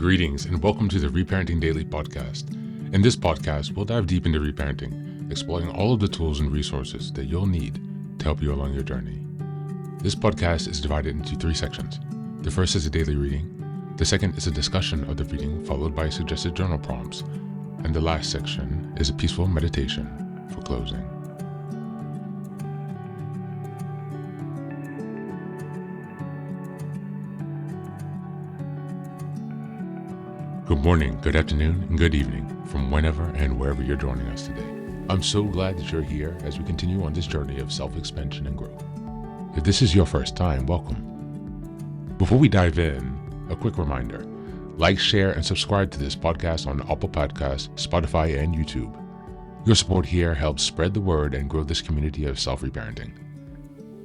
Greetings and welcome to the Reparenting Daily podcast. In this podcast, we'll dive deep into reparenting, exploring all of the tools and resources that you'll need to help you along your journey. This podcast is divided into 3 sections. The first is a daily reading. The second is a discussion of the reading followed by suggested journal prompts. And the last section is a peaceful meditation for closing. Good morning, good afternoon, and good evening from whenever and wherever you're joining us today. I'm so glad that you're here as we continue on this journey of self-expansion and growth. If this is your first time, welcome. Before we dive in, a quick reminder. Like, share, and subscribe to this podcast on Apple Podcasts, Spotify, and YouTube. Your support here helps spread the word and grow this community of self-reparenting.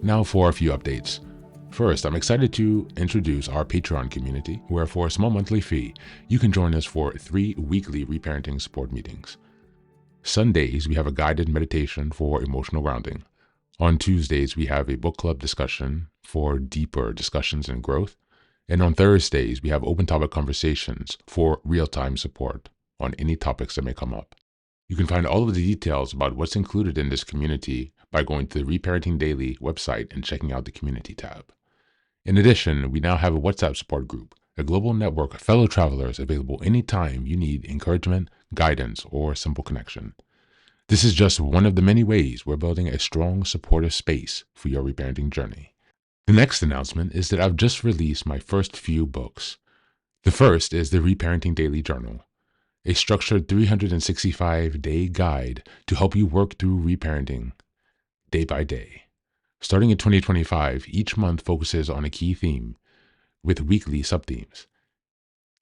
Now for a few updates. First, I'm excited to introduce our Patreon community, where for a small monthly fee, you can join us for 3 weekly reparenting support meetings. Sundays, we have a guided meditation for emotional grounding. On Tuesdays, we have a book club discussion for deeper discussions and growth. And on Thursdays, we have open topic conversations for real-time support on any topics that may come up. You can find all of the details about what's included in this community by going to the Reparenting Daily website and checking out the community tab. In addition, we now have a WhatsApp support group, a global network of fellow travelers available anytime you need encouragement, guidance, or a simple connection. This is just one of the many ways we're building a strong, supportive space for your reparenting journey. The next announcement is that I've just released my first few books. The first is the Reparenting Daily Journal, a structured 365-day guide to help you work through reparenting day by day. Starting in 2025, each month focuses on a key theme with weekly sub-themes.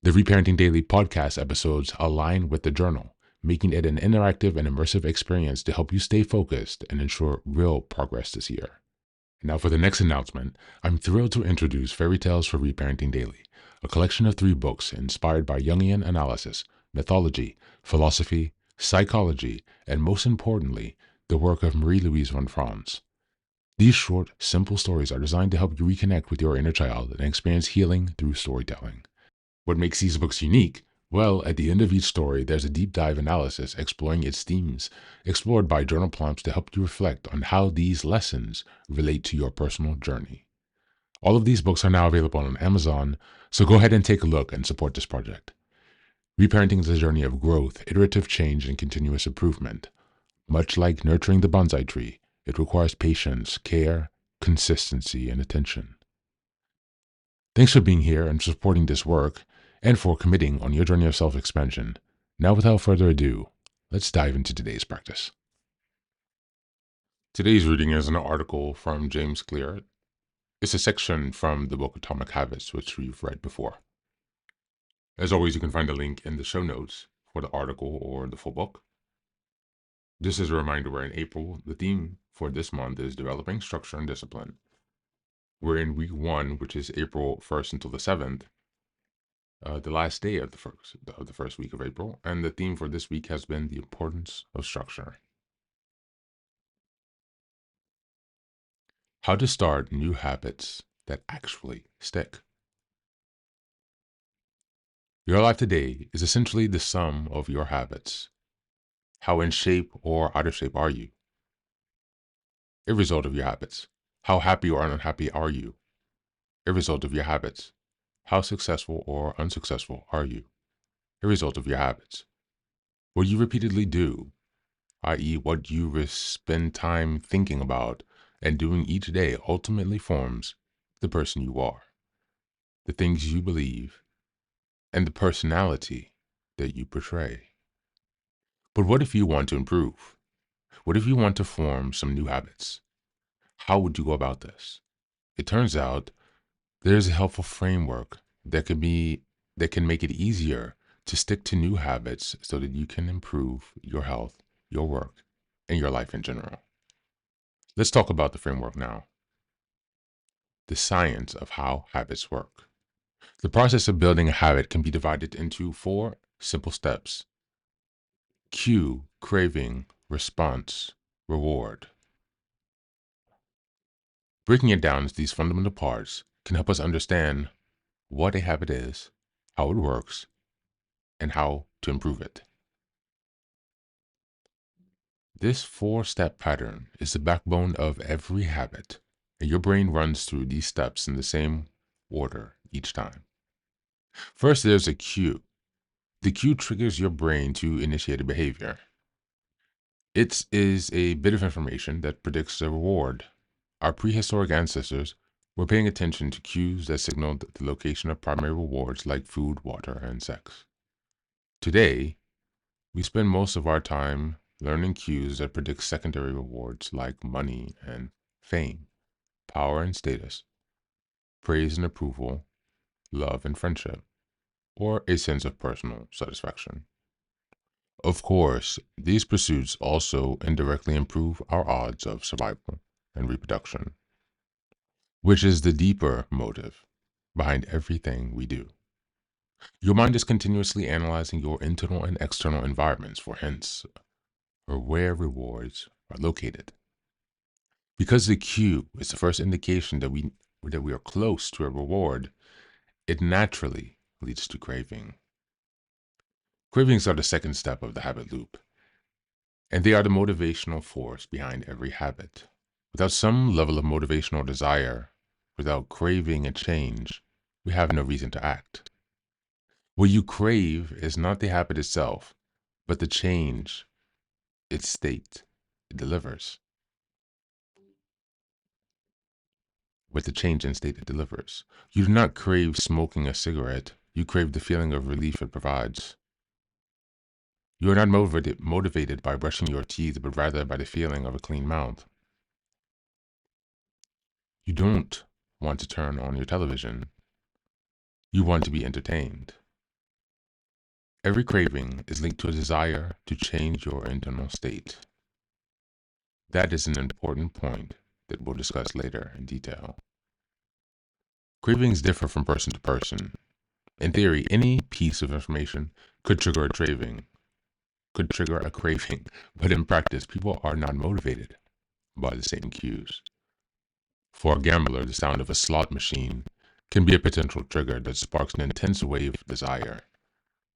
The Reparenting Daily podcast episodes align with the journal, making it an interactive and immersive experience to help you stay focused and ensure real progress this year. Now for the next announcement, I'm thrilled to introduce Fairy Tales for Reparenting Daily, a collection of 3 books inspired by Jungian analysis, mythology, philosophy, psychology, and most importantly, the work of Marie-Louise von Franz. These short, simple stories are designed to help you reconnect with your inner child and experience healing through storytelling. What makes these books unique? Well, at the end of each story, there's a deep dive analysis exploring its themes, explored by journal prompts to help you reflect on how these lessons relate to your personal journey. All of these books are now available on Amazon, so go ahead and take a look and support this project. Reparenting is a journey of growth, iterative change, and continuous improvement. Much like nurturing the bonsai tree, it requires patience, care, consistency, and attention. Thanks for being here and supporting this work, and for committing on your journey of self-expansion. Now, without further ado, let's dive into today's practice. Today's reading is an article from James Clear. It's a section from the book Atomic Habits, which we've read before. As always, you can find a link in the show notes for the article or the full book. This is a reminder we're in April. The theme for this month is developing structure and discipline. We're in week 1, which is April 1st until the 7th, the last day of the first week of April, and the theme for this week has been the importance of structure. How to start new habits that actually stick. Your life today is essentially the sum of your habits. How in shape or out of shape are you? A result of your habits. How happy or unhappy are you? A result of your habits. How successful or unsuccessful are you? A result of your habits. What you repeatedly do, i.e. what you spend time thinking about and doing each day, ultimately forms the person you are, the things you believe, and the personality that you portray. But what if you want to improve? What if you want to form some new habits? How would you go about this? It turns out there's a helpful framework that can make it easier to stick to new habits so that you can improve your health, your work, and your life in general. Let's talk about the framework now. The science of how habits work. The process of building a habit can be divided into 4 simple steps. Cue, craving, response, reward. Breaking it down into these fundamental parts can help us understand what a habit is, how it works, and how to improve it. This four-step pattern is the backbone of every habit, and your brain runs through these steps in the same order each time. First, there's a cue. The cue triggers your brain to initiate a behavior. It is a bit of information that predicts a reward. Our prehistoric ancestors were paying attention to cues that signaled the location of primary rewards like food, water, and sex. Today, we spend most of our time learning cues that predict secondary rewards like money and fame, power and status, praise and approval, love and friendship, or a sense of personal satisfaction. Of course, these pursuits also indirectly improve our odds of survival and reproduction, which is the deeper motive behind everything we do. Your mind is continuously analyzing your internal and external environments for hints or where rewards are located. Because the cue is the first indication that we are close to a reward, it naturally leads to craving. Cravings are the second step of the habit loop, and they are the motivational force behind every habit. Without some level of motivational desire, without craving a change, we have no reason to act. What you crave is not the habit itself, but the change, its state, it delivers. With the change in state it delivers. You do not crave smoking a cigarette, you crave the feeling of relief it provides. You are not motivated by brushing your teeth, but rather by the feeling of a clean mouth. You don't want to turn on your television. You want to be entertained. Every craving is linked to a desire to change your internal state. That is an important point that we'll discuss later in detail. Cravings differ from person to person. In theory, any piece of information could trigger a craving, but in practice, people are not motivated by the same cues. For a gambler, the sound of a slot machine can be a potential trigger that sparks an intense wave of desire.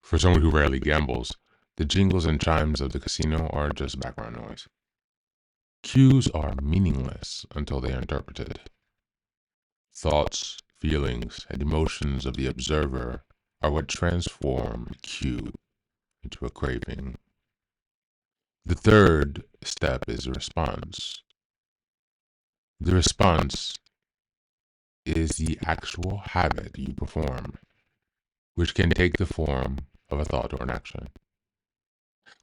For someone who rarely gambles, the jingles and chimes of the casino are just background noise. Cues are meaningless until they are interpreted. Thoughts, feelings, and emotions of the observer are what transform a cue into a craving. The third step is a response. The response is the actual habit you perform, which can take the form of a thought or an action.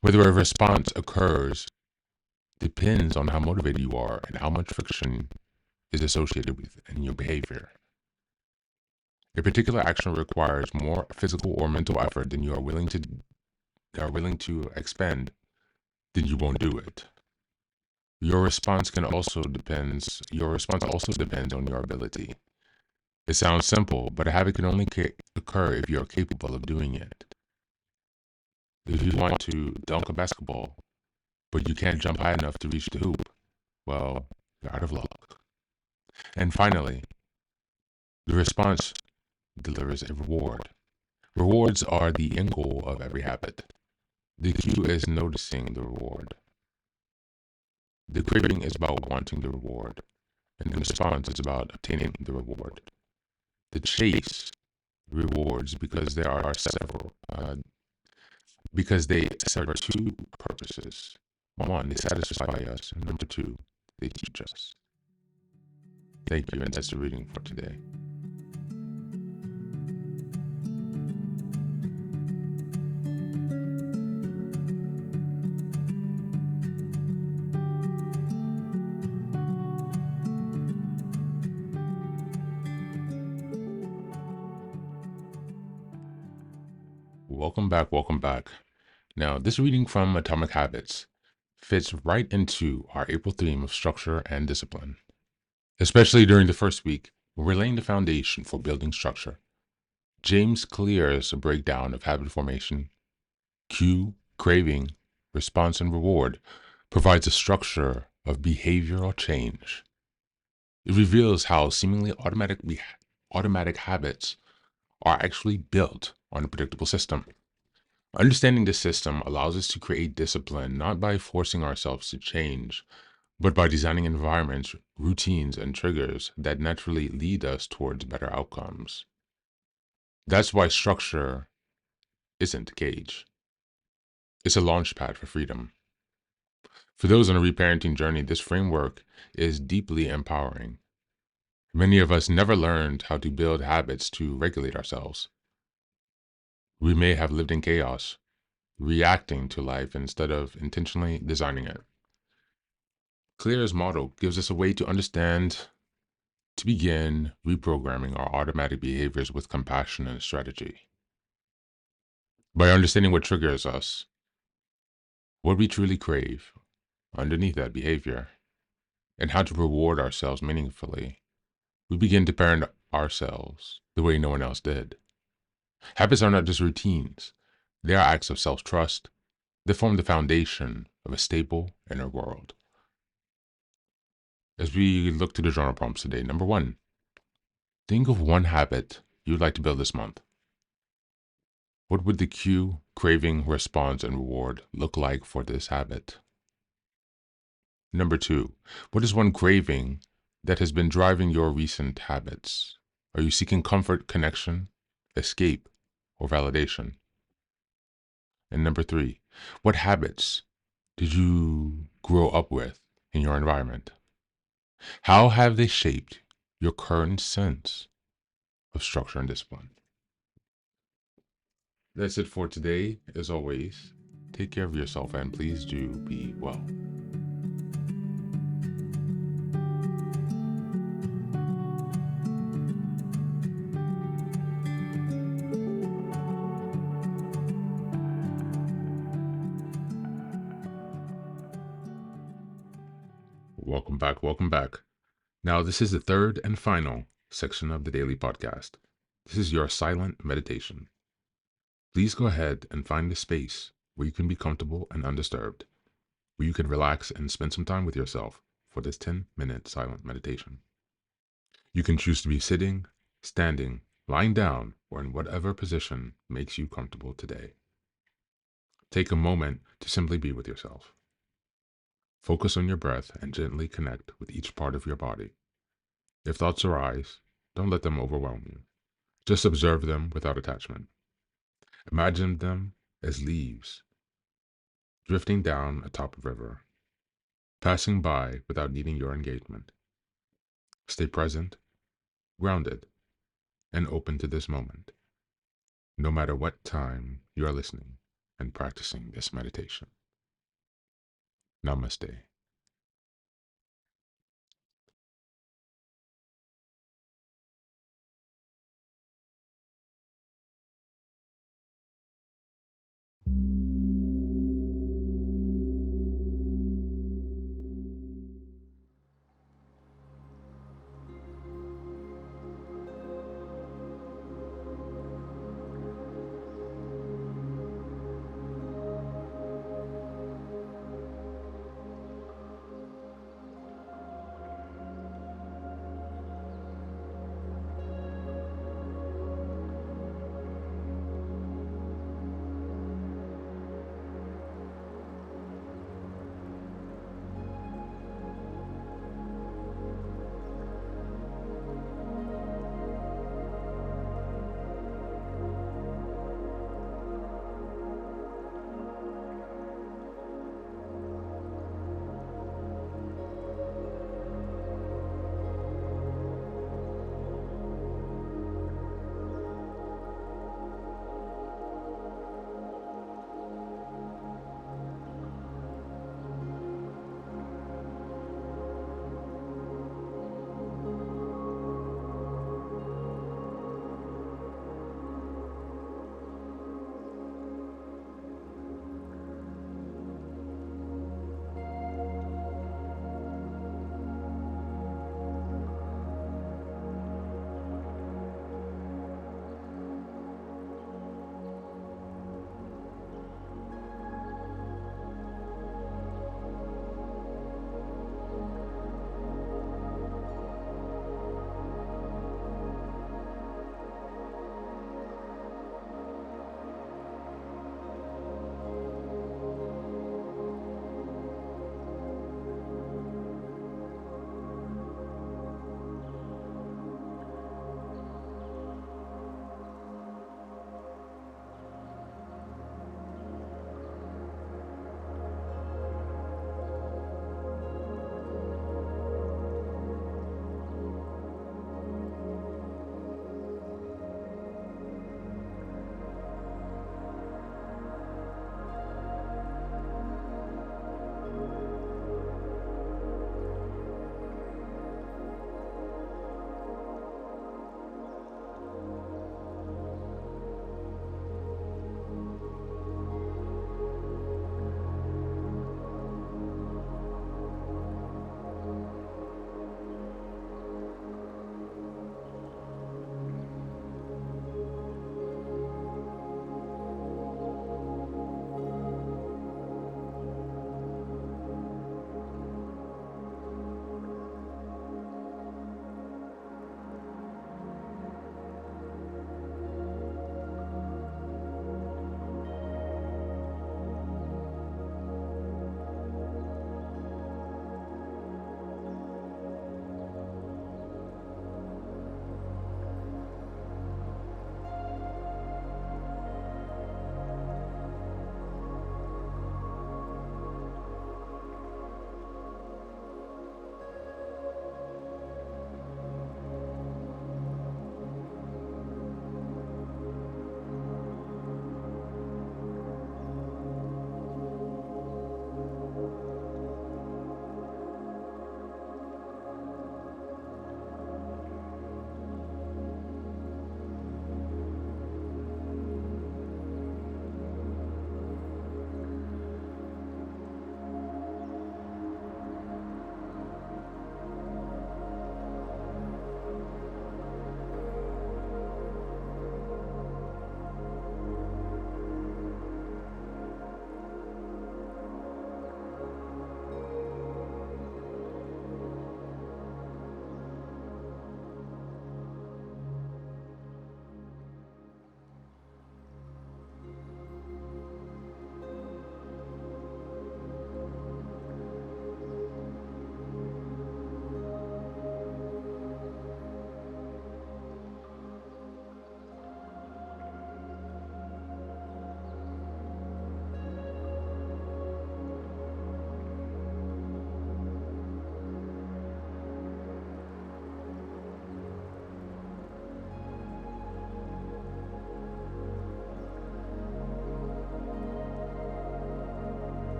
Whether a response occurs depends on how motivated you are and how much friction is associated with in your behavior. A particular action requires more physical or mental effort than you are willing to expend, then you won't do it. Your response also depends on your ability. It sounds simple, but a habit can only occur if you are capable of doing it. If you want to dunk a basketball, but you can't jump high enough to reach the hoop, well, you're out of luck. And finally, the response delivers a reward. Rewards are the end goal of every habit. The cue is noticing the reward. The craving is about wanting the reward, and the response is about obtaining the reward. The chase rewards because they serve two purposes. One, they satisfy us, and number two, they teach us. Thank you, and that's the reading for today. Welcome back. Now, this reading from Atomic Habits fits right into our April theme of structure and discipline. Especially during the first week, we're laying the foundation for building structure. James Clear's breakdown of habit formation, cue, craving, response, and reward provides a structure of behavioral change. It reveals how seemingly automatic habits are actually built on a predictable system. Understanding this system allows us to create discipline not by forcing ourselves to change, but by designing environments, routines, and triggers that naturally lead us towards better outcomes. That's why structure isn't a cage, it's a launch pad for freedom. For those on a reparenting journey, this framework is deeply empowering. Many of us never learned how to build habits to regulate ourselves. We may have lived in chaos, reacting to life instead of intentionally designing it. Clear's model gives us a way to understand, to begin reprogramming our automatic behaviors with compassion and strategy. By understanding what triggers us, what we truly crave underneath that behavior, and how to reward ourselves meaningfully, we begin to parent ourselves the way no one else did. Habits are not just routines, they are acts of self trust that form the foundation of a stable inner world. As we look to the journal prompts today, number one, think of one habit you'd like to build this month. What would the cue, craving, response, and reward look like for this habit? Number two, what is one craving that has been driving your recent habits? Are you seeking comfort, connection, escape, or validation? And number three, what habits did you grow up with in your environment? How have they shaped your current sense of structure and discipline? That's it for today. As always, take care of yourself and please do be well. Welcome back. Welcome back. Now, this is the third and final section of the daily podcast. This is your silent meditation. Please go ahead and find a space where you can be comfortable and undisturbed, where you can relax and spend some time with yourself for this 10-minute silent meditation. You can choose to be sitting, standing, lying down, or in whatever position makes you comfortable today. Take a moment to simply be with yourself. Focus on your breath and gently connect with each part of your body. If thoughts arise, don't let them overwhelm you. Just observe them without attachment. Imagine them as leaves drifting down atop a river, passing by without needing your engagement. Stay present, grounded, and open to this moment, no matter what time you are listening and practicing this meditation. Namaste.